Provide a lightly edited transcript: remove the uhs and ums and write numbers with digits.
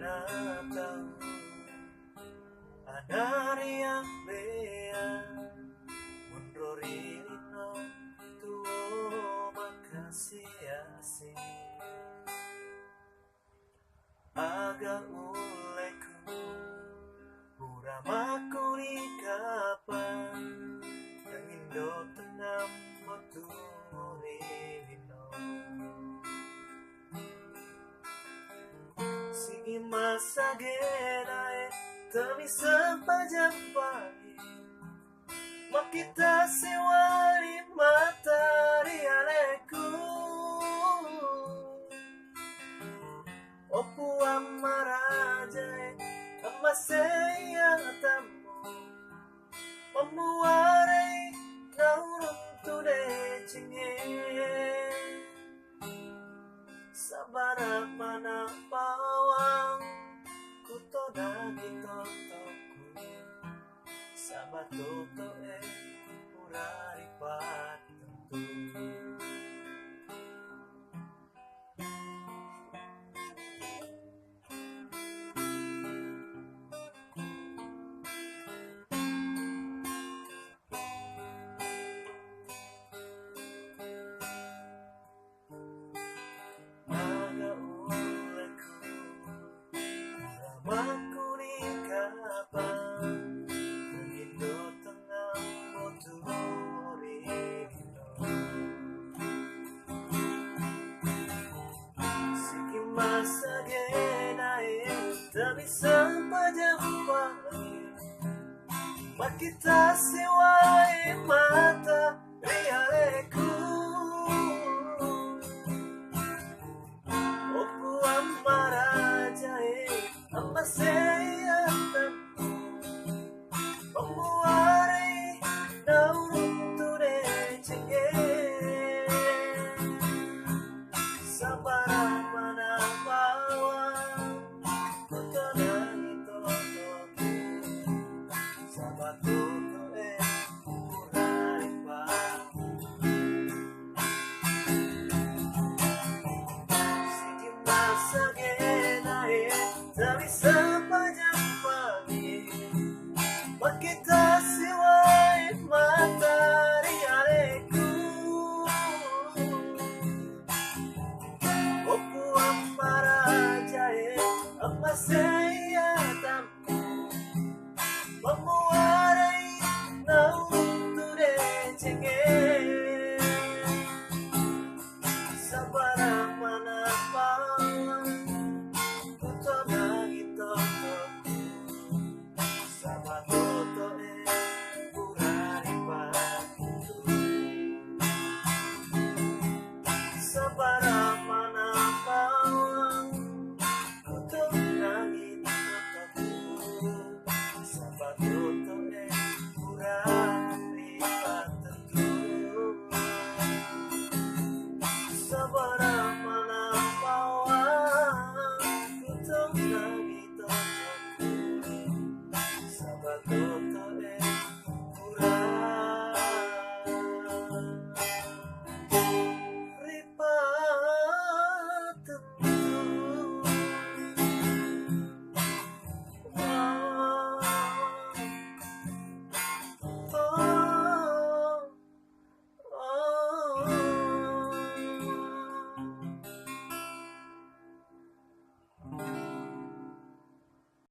Natal Anaria Bea Munrorino tuo makasih asing Aga uleku Uramaku ni kapan Nangindo tenam moturino Sige masagenae Tami sempajampani Makita siwari matari aleku Opu amarajae Amaseya tamu Memuare naurun tude cinge Sabara mana pawang Kutoda gitotoku Sabatoto urari patentu Tapi sempajampani Makita siwai mata rialeku Oku amarajae Amaseya tamu Memuare naurun tude cenge Sabara mana bawa Tapi sepanjang